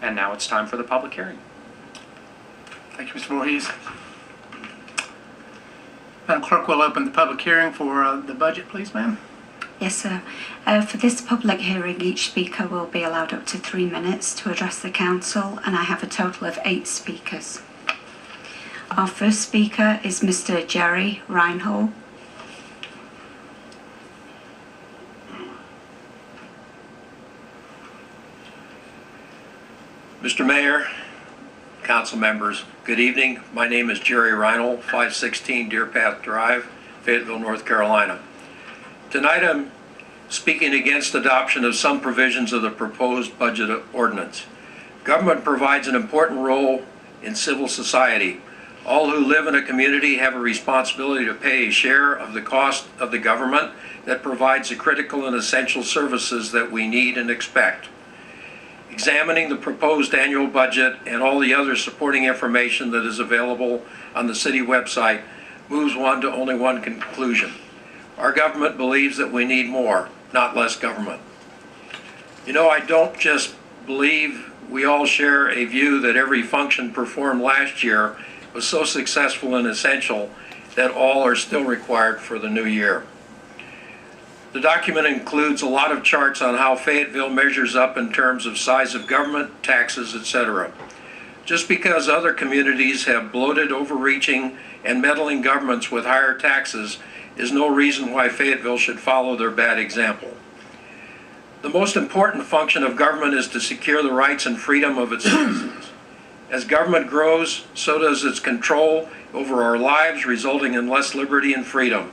And now it's time for the public hearing. Thank you, Mr. Voorhees. Madam Clerk, will open the public hearing for the budget, please, ma'am. Yes, sir. For this public hearing, each speaker will be allowed up to 3 minutes to address the council, and I have a total of 8 speakers. Our first speaker is Mr. Jerry Reinhold. Mr. Mayor, council members, good evening. My name is Jerry Reinhold, 516 Deer Path Drive, Fayetteville, North Carolina. Tonight I'm speaking against adoption of some provisions of the proposed budget ordinance. Government provides an important role in civil society. All who live in a community have a responsibility to pay a share of the cost of the government that provides the critical and essential services that we need and expect. Examining the proposed annual budget and all the other supporting information that is available on the city website moves one to only one conclusion. Our government believes that we need more, not less government. You know, I don't just believe we all share a view that every function performed last year was so successful and essential that all are still required for the new year. The document includes a lot of charts on how Fayetteville measures up in terms of size of government, taxes, etc. Just because other communities have bloated, overreaching, and meddling governments with higher taxes is no reason why Fayetteville should follow their bad example. The most important function of government is to secure the rights and freedom of its citizens. As government grows, so does its control over our lives, resulting in less liberty and freedom.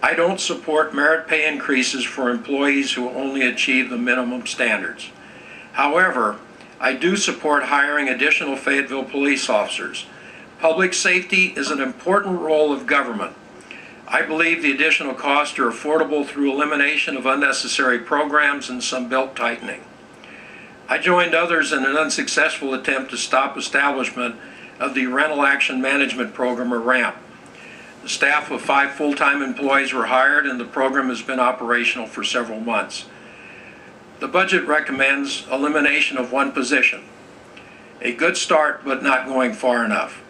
I don't support merit pay increases for employees who only achieve the minimum standards. However, I do support hiring additional Fayetteville police officers. Public safety is an important role of government. I believe the additional costs are affordable through elimination of unnecessary programs and some belt tightening. I joined others in an unsuccessful attempt to stop establishment of the Rental Action Management Program, or RAMP. The staff of 5 full-time employees were hired, and the program has been operational for several months. The budget recommends elimination of 1 position. A good start, but not going far enough.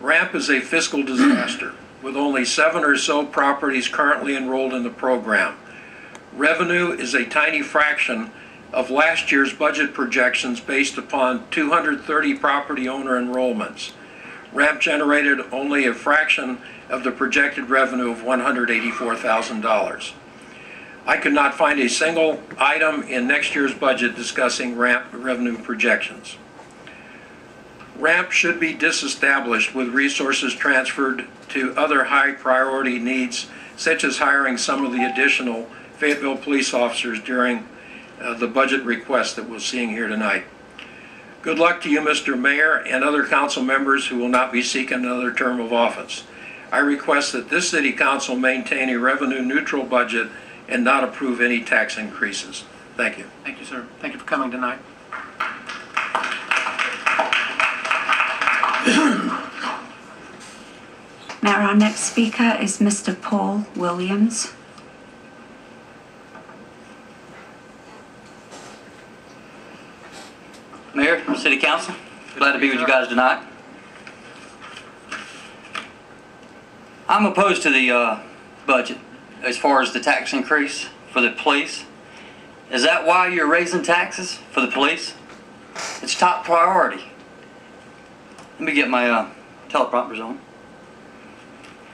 RAMP is a fiscal disaster, with only 7 or so properties currently enrolled in the program. Revenue is a tiny fraction of last year's budget projections based upon 230 property owner enrollments. RAMP generated only a fraction of the projected revenue of $184,000. I could not find a single item in next year's budget discussing RAMP revenue projections. RAMP should be disestablished with resources transferred to other high priority needs, such as hiring some of the additional Fayetteville police officers during the budget request that we're seeing here tonight. Good luck to you, Mr. Mayor, and other council members who will not be seeking another term of office. I request that this city council maintain a revenue neutral budget and not approve any tax increases. Thank you. Thank you, sir. Thank you for coming tonight. Mayor, our next speaker is Mr. Paul Williams. Mayor, City Council, glad to be with you guys tonight. I'm opposed to the budget as far as the tax increase for the police. Is that why you're raising taxes for the police? It's top priority. Let me get my teleprompters on.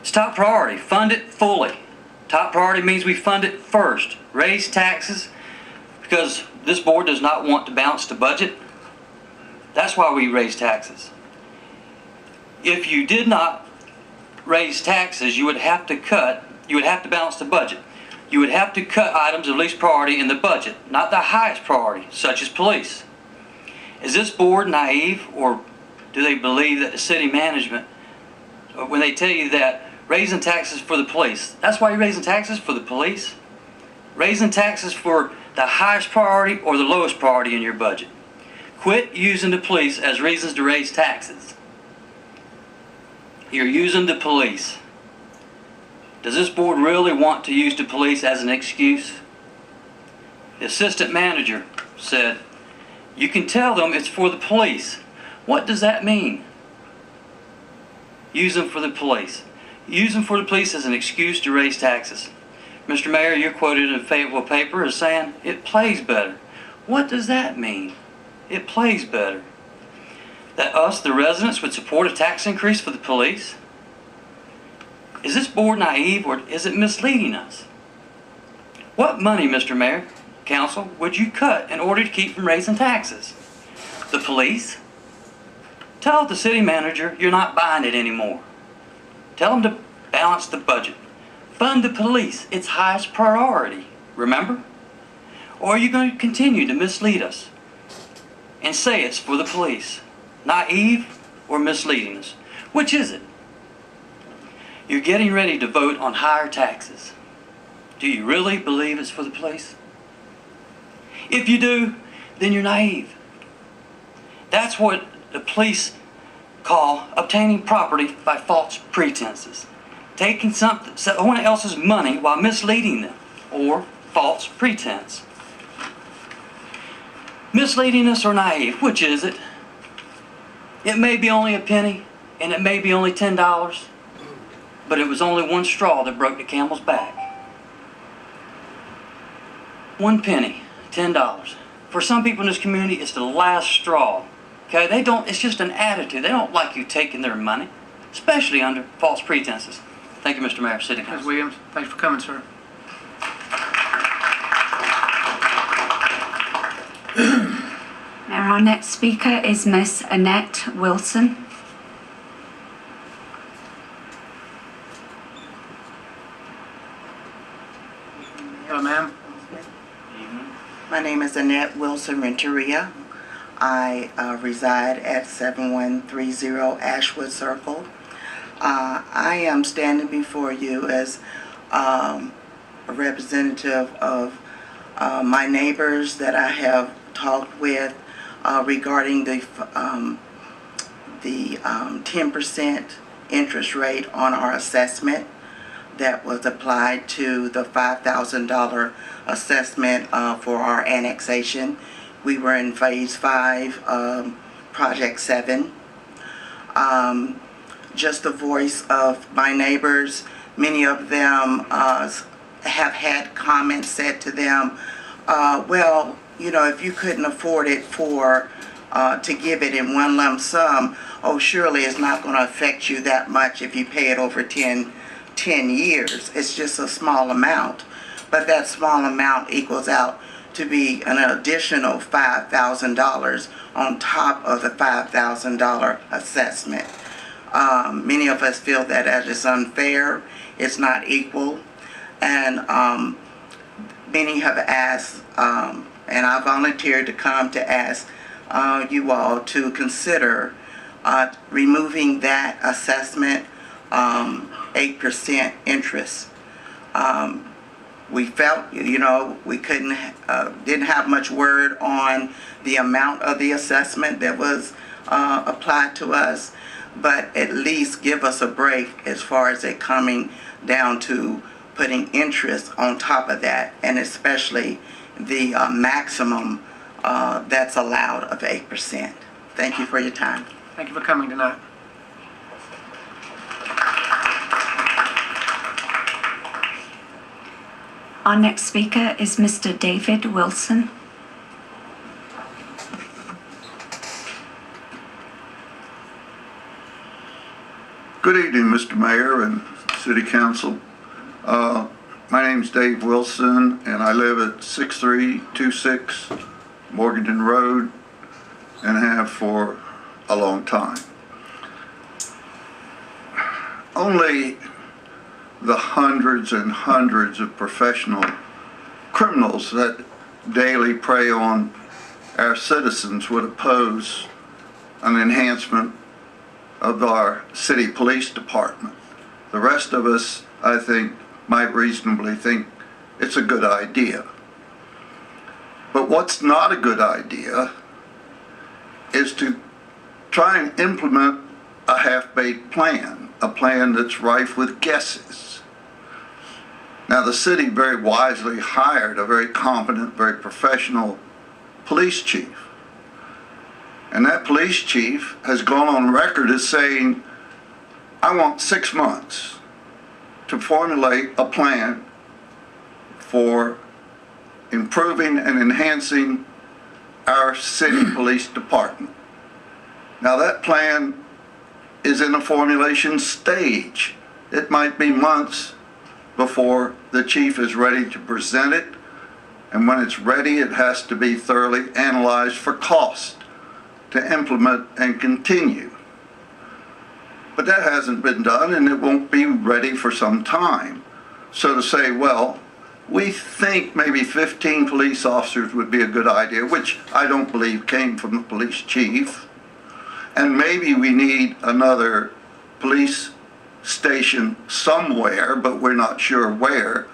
It's top priority. Fund it fully. Top priority means we fund it first. Raise taxes because this board does not want to balance the budget. That's why we raise taxes. If you did not raise taxes, you would have to balance the budget. You would have to cut items of least priority in the budget, not the highest priority, such as police. Is this board naive, or do they believe that the city management, when they tell you that raising taxes for the police, that's why you're raising taxes for the police? Raising taxes for the highest priority or the lowest priority in your budget? Quit using the police as reasons to raise taxes. You're using the police. Does this board really want to use the police as an excuse? The assistant manager said, You can tell them it's for the police. What does that mean? Use them for the police. Use them for the police as an excuse to raise taxes. Mr. Mayor, you're quoted in a Fayetteville paper as saying it plays better. What does that mean? It plays better. That us, the residents, would support a tax increase for the police? Is this board naive or is it misleading us? What money, Mr. Mayor, Council, would you cut in order to keep from raising taxes? The police? Tell the city manager you're not buying it anymore. Tell him to balance the budget. Fund the police, its highest priority, remember? Or are you going to continue to mislead us and say it's for the police? Naive or misleading us? Which is it? You're getting ready to vote on higher taxes. Do you really believe it's for the police? If you do, then you're naive. That's what the police call obtaining property by false pretenses. Taking someone else's money while misleading them, or false pretense. Misleading us or naive, which is it? It may be only a penny, and it may be only $10, but it was only one straw that broke the camel's back. 1 penny, $10. For some people in this community, it's the last straw. Okay, it's just an attitude. They don't like you taking their money, especially under false pretenses. Thank you, Mr. Mayor, City Ms. Council. Williams, thanks for coming, sir. Mayor, our next speaker is Miss Annette Wilson. Hello, ma'am. My name is Annette Wilson Renteria. I reside at 7130 Ashwood Circle. I am standing before you as a representative of my neighbors that I have talked with regarding the 10% interest rate on our assessment that was applied to the $5,000 assessment for our annexation. We were in phase 5, project 7. Just the voice of my neighbors. Many of them have had comments said to them, well, you know, if you couldn't afford it to give it in one lump sum, oh, surely it's not going to affect you that much if you pay it over 10 years. It's just a small amount. But that small amount equals out to be an additional $5,000 on top of the $5,000 assessment. Many of us feel that is unfair. It's not equal. And many have asked, and I volunteered to come to ask you all to consider removing that assessment 8% interest. We felt, you know, we didn't have much word on the amount of the assessment that was applied to us, but at least give us a break as far as it coming down to putting interest on top of that, and especially the maximum that's allowed of 8%. Thank you for your time. Thank you for coming tonight. Our next speaker is Mr. David Wilson. Good evening, Mr. Mayor and City Council. My name's Dave Wilson, and I live at 6326 Morganton Road, and have for a long time. Only the hundreds and hundreds of professional criminals that daily prey on our citizens would oppose an enhancement of our city police department. The rest of us, I think, might reasonably think it's a good idea. But what's not a good idea is to try and implement a half-baked plan, a plan that's rife with guesses. Now, the city very wisely hired a very competent, very professional police chief. And that police chief has gone on record as saying, I want 6 months to formulate a plan for improving and enhancing our city police department. Now that plan is in a formulation stage. It might be months before the chief is ready to present it, and when it's ready, it has to be thoroughly analyzed for cost to implement and continue. But that hasn't been done, and it won't be ready for some time. So to say, well, we think maybe 15 police officers would be a good idea, which I don't believe came from the police chief, and maybe we need another police station somewhere, but we're not sure where,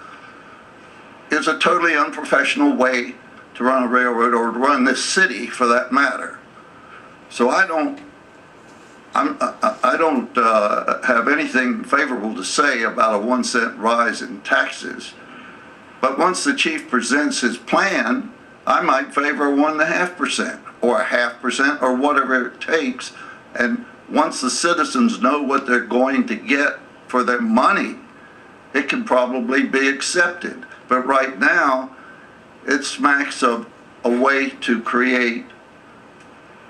is a totally unprofessional way to run a railroad, or to run this city for that matter. So I don't have anything favorable to say about a 1 cent rise in taxes. But once the chief presents his plan, I might favor 1.5% or 0.5% or whatever it takes. And once the citizens know what they're going to get for their money, it can probably be accepted. But right now, it smacks of a way to create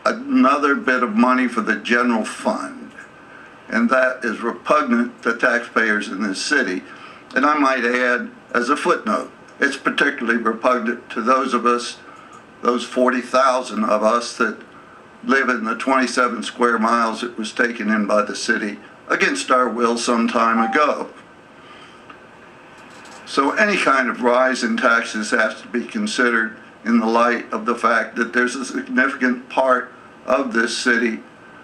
another bit of money for the general fund. And that is repugnant to taxpayers in this city. And I might add, as a footnote, it's particularly repugnant to those of us, those 40,000 of us that live in the 27 square miles that was taken in by the city against our will some time ago. So any kind of rise in taxes has to be considered in the light of the fact that there's a significant part of this city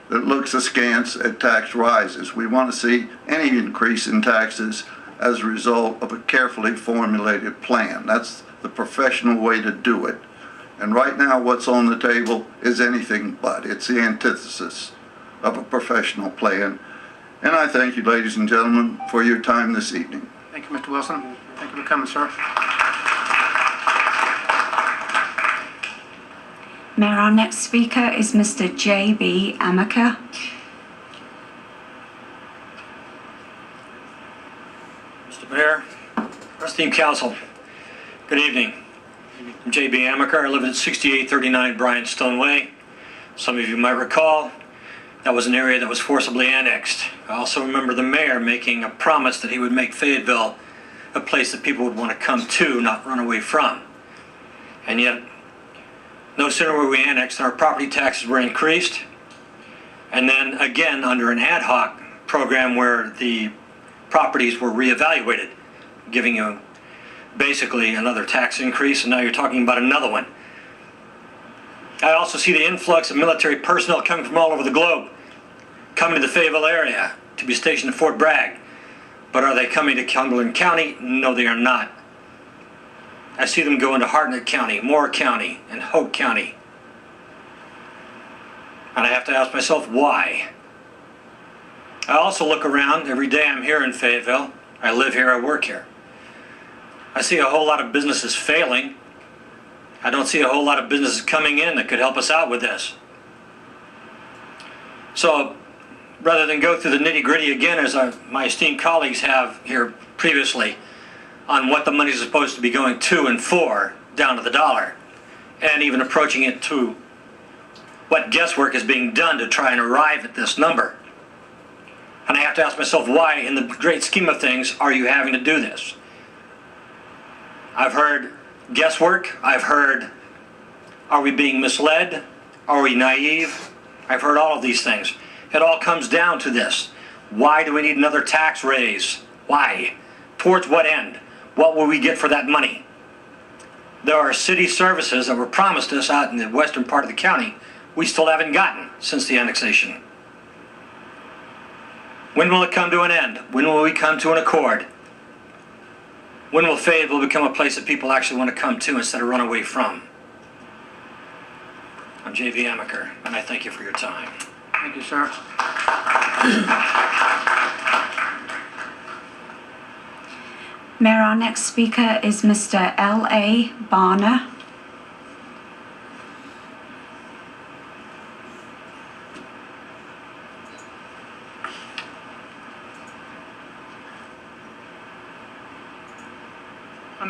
that looks askance at tax rises. We want to see any increase in taxes as a result of a carefully formulated plan. That's the professional way to do it. And right now what's on the table is anything but. It's the antithesis of a professional plan. And I thank you, ladies and gentlemen, for your time this evening. Thank you, Mr. Wilson. Thank you for coming, sir. Mayor, our next speaker is Mr. J.B. Amaker. Mr. Mayor, esteemed council, good evening. I'm J.B. Amaker. I live at 6839 Bryanstone Way. Some of you might recall that was an area that was forcibly annexed. I also remember the mayor making a promise that he would make Fayetteville a place that people would want to come to, not run away from. And yet, no sooner were we annexed than our property taxes were increased, and then again under an ad hoc program where the properties were reevaluated, giving you basically another tax increase, and now you're talking about another one. I also see the influx of military personnel coming from all over the globe, coming to the Fayetteville area to be stationed at Fort Bragg. But are they coming to Cumberland County? No, they are not. I see them go into Hartnett County, Moore County, and Hoke County. And I have to ask myself, why? I also look around. Every day I'm here in Fayetteville. I live here, I work here. I see a whole lot of businesses failing. I don't see a whole lot of businesses coming in that could help us out with this. So, rather than go through the nitty-gritty again, as my esteemed colleagues have here previously, on what the money is supposed to be going to and for, down to the dollar, and even approaching it to what guesswork is being done to try and arrive at this number. And I have to ask myself, why, in the great scheme of things, are you having to do this? I've heard guesswork. I've heard, are we being misled? Are we naive? I've heard all of these things. It all comes down to this. Why do we need another tax raise? Why? Towards what end? What will we get for that money? There are city services that were promised us out in the western part of the county we still haven't gotten since the annexation. When will it come to an end? When will we come to an accord? When will Fayetteville become a place that people actually want to come to instead of run away from? I'm J.V. Amaker, and I thank you for your time. Thank you, sir. Mayor, our next speaker is Mr. L.A. Barner.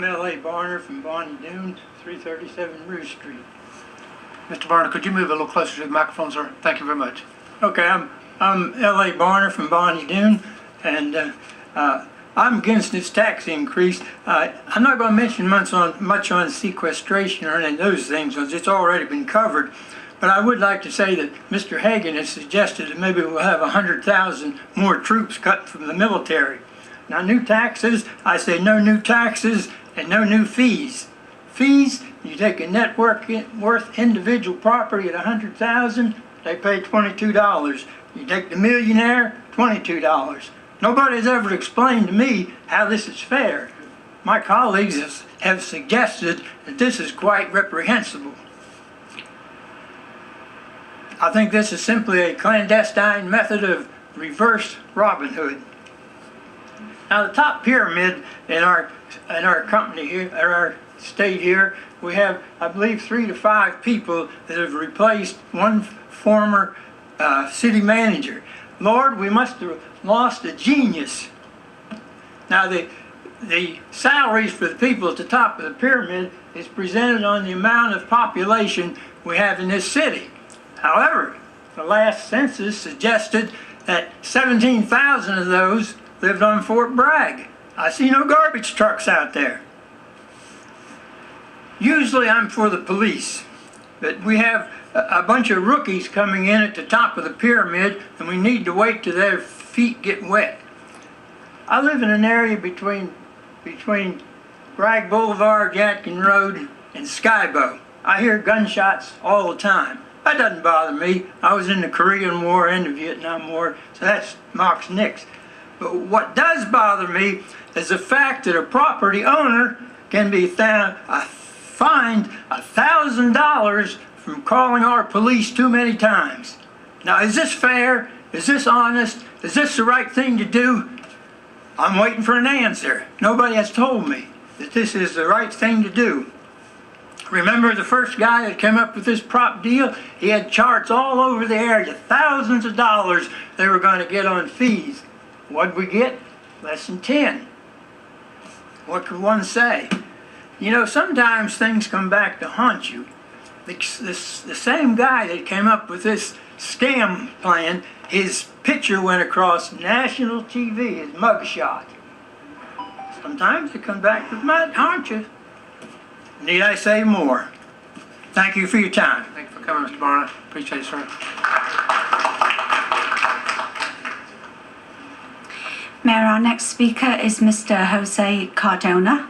I'm L.A. Barner from Bonnie Doon, 337 Rue Street. Mr. Barner, could you move a little closer to the microphone, sir? Thank you very much. Okay, I'm L.A. Barner from Bonnie Doon, and I'm against this tax increase. I'm not going to mention much on sequestration or any of those things, because it's already been covered. But I would like to say that Mr. Hagan has suggested that maybe we'll have 100,000 more troops cut from the military. Now, new taxes, I say no new taxes and no new fees. Fees, you take a net worth individual property at 100,000, they pay $22. You take the millionaire, $22. Nobody's ever explained to me how this is fair. My colleagues have suggested that this is quite reprehensible. I think this is simply a clandestine method of reverse Robin Hood. Now, the top pyramid in our company here, or our state here, we have, I believe, 3 to 5 people that have replaced one former city manager. Lord, we must have lost a genius. Now, the salaries for the people at the top of the pyramid is presented on the amount of population we have in this city. However, the last census suggested that 17,000 of those lived on Fort Bragg. I see no garbage trucks out there. Usually I'm for the police, but we have a bunch of rookies coming in at the top of the pyramid, and we need to wait till their feet get wet. I live in an area between Bragg Boulevard, Yadkin Road, and Skybow. I hear gunshots all the time. That doesn't bother me. I was in the Korean War and the Vietnam War, so that knocks nicks. But what does bother me is the fact that a property owner can be fined $1,000 from calling our police too many times. Now, is this fair? Is this honest? Is this the right thing to do? I'm waiting for an answer. Nobody has told me that this is the right thing to do. Remember the first guy that came up with this prop deal? He had charts all over the area, thousands of dollars they were going to get on fees. What'd we get? Less than 10. What could one say? You know, sometimes things come back to haunt you. The same guy that came up with this scam plan, his picture went across national TV, his mugshot. Sometimes it comes back to haunt you. Need I say more? Thank you for your time. Thank you for coming, Mr. Barner. Appreciate it, sir. Mayor, our next speaker is Mr. Jose Cardona.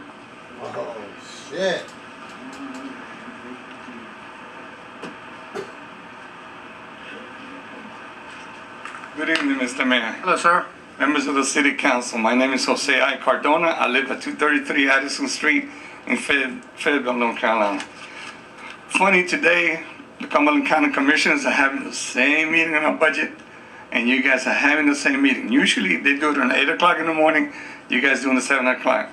Oh, shit. Good evening, Mr. Mayor. Hello, sir. Members of the City Council, my name is Jose I. Cardona. I live at 233 Addison Street in Fayetteville, North Carolina. Funny, today, the Cumberland County Commissioners are having the same meeting on our budget, and you guys are having the same meeting. Usually, they do it at 8 o'clock in the morning. You guys do it at 7 o'clock.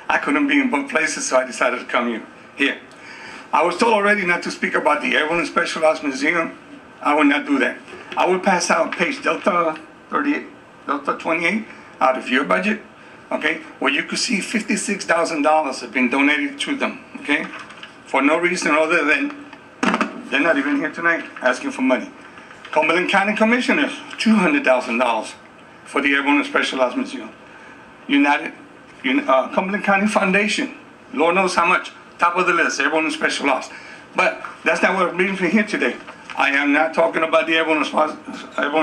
I couldn't be in both places, so I decided to come here. I was told already not to speak about the Airborne Specialized Museum. I will not do that. I will pass out page Delta 38, Delta 28 out of your budget, okay, where you could see $56,000 have been donated to them, okay, for no reason other than they're not even here tonight asking for money. Cumberland County Commissioners, $200,000 for the Airborne Specialized Museum. Cumberland County Foundation, Lord knows how much, top of the list, Airborne Specialized. But that's not what I'm reading from here today. I am not talking about the Airborne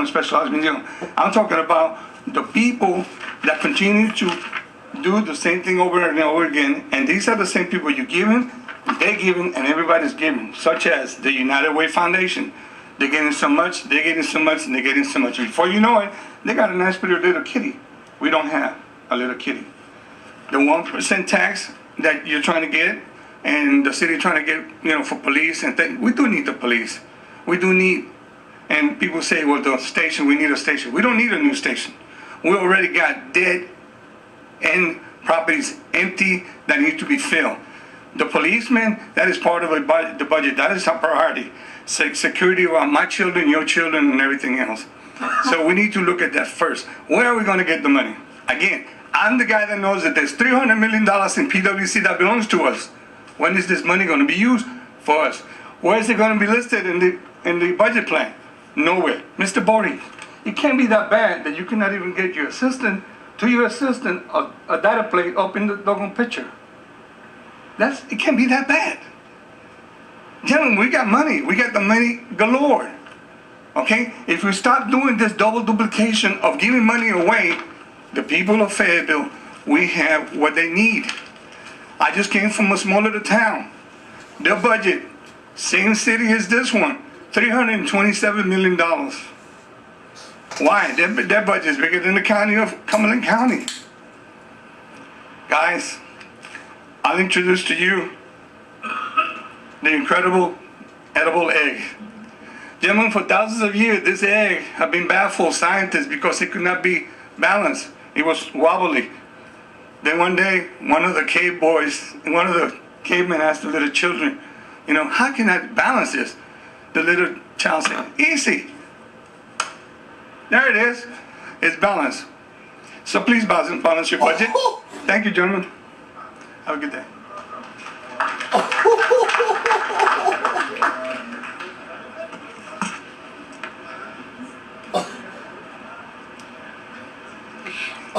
Specialized Museum. I'm talking about the people that continue to do the same thing over and over again, and these are the same people you're giving, they're giving, and everybody's giving, such as the United Way Foundation. They're getting so much, they're getting so much, and they're getting so much. Before you know it, they got a nice pretty little kitty. We don't have a little kitty. The 1% tax that you're trying to get, and the city trying to get, for police and things, we do need the police. We do need, and people say, well, the station, we need a station. We don't need a new station. We already got dead end properties empty that need to be filled. The policemen, that is part of the budget. That is our priority. Security of my children, your children, and everything else. So we need to look at that first. Where are we going to get the money? Again, I'm the guy that knows that there's $300 million in PWC that belongs to us. When is this money going to be used for us? Where is it going to be listed in the budget plan? Nowhere. Mr. Bodie, it can't be that bad that you cannot even get your assistant a data plate up in the doggone picture. It can't be that bad. Gentlemen, we got money. We got the money galore. Okay? If we stop doing this double duplication of giving money away, the people of Fayetteville, we have what they need. I just came from a small little town. Their budget, same city as this one, $327 million. Why? Their budget is bigger than the county of Cumberland County. Guys, I'll introduce to you the incredible edible egg. Gentlemen, for thousands of years, this egg have been baffled scientists because it could not be balanced. It was wobbly. Then one day, one of the cavemen asked the little children, how can I balance this? The little child said, easy. There it is. It's balanced. So please balance your budget. Thank you, gentlemen. Have a good day.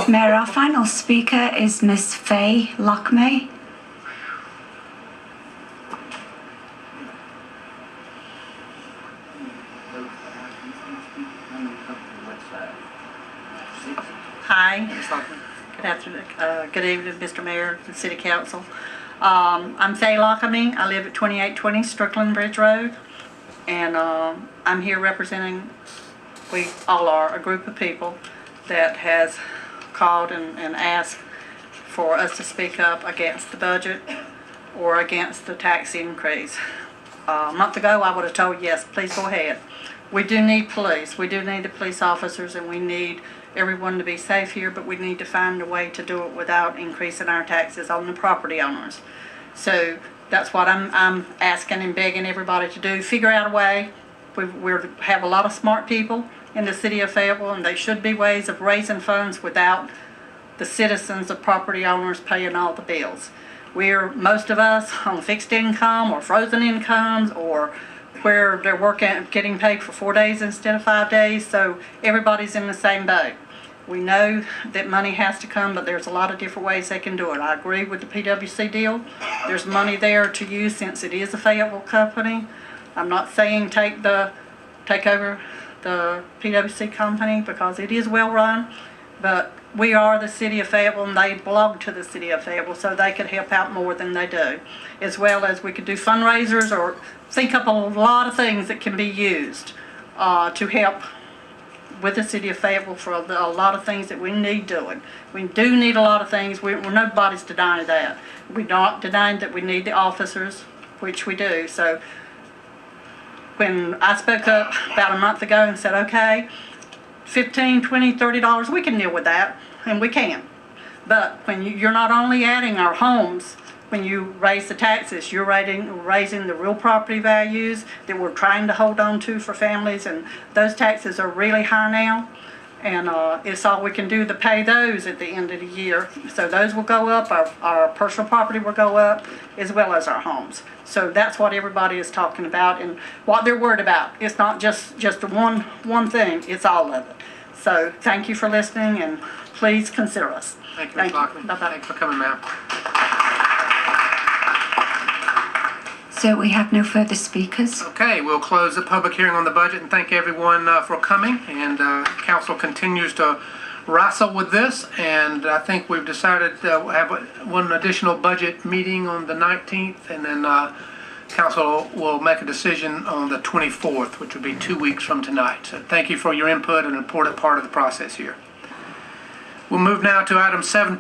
Mayor, our final speaker is Miss Faye Lockmay. Hi. Good afternoon. Good evening, Mr. Mayor and City Council. I'm Faye Lockamy. I live at 2820 Strickland Bridge Road, and I'm here representing, we all are, a group of people that has called and asked for us to speak up against the budget or against the tax increase. A month ago, I would have told yes, please go ahead. We do need police. We do need the police officers, and we need everyone to be safe here, but we need to find a way to do it without increasing our taxes on the property owners. So that's what I'm asking and begging everybody to do. Figure out a way. We have a lot of smart people in the city of Fayetteville, and there should be ways of raising funds without the citizens, the property owners, paying all the bills. Most of us on fixed income or frozen incomes, or where they're getting paid for 4 days instead of 5 days, so everybody's in the same boat. We know that money has to come, but there's a lot of different ways they can do it. I agree with the PWC deal. There's money there to use since it is a Fayetteville company. I'm not saying take over the PWC company because it is well run, but we are the city of Fayetteville and they belong to the city of Fayetteville, so they could help out more than they do. As well as we could do fundraisers or think up a lot of things that can be used to help with the city of Fayetteville for a lot of things that we need doing. We do need a lot of things. Nobody's denying that. We're not denying that we need the officers, which we do. So when I spoke up about a month ago and said, okay, $15, $20, $30, we can deal with that, and we can. But when you're not only adding our homes, when you raise the taxes, you're raising the real property values that we're trying to hold on to for families, and those taxes are really high now, and it's all we can do to pay those at the end of the year. So those will go up, our personal property will go up, as well as our homes. So that's what everybody is talking about and what they're worried about. It's not just one thing, it's all of it. So thank you for listening, and please consider us. Thank you, Ms. Lockman. Bye-bye. Thanks for coming, ma'am. So we have no further speakers. Okay, we'll close the public hearing on the budget and thank everyone for coming. And council continues to wrestle with this, and I think we've decided to have one additional budget meeting on the 19th, and then council will make a decision on the 24th, which will be 2 weeks from tonight. So thank you for your input, an important part of the process here. We'll move now to item 7.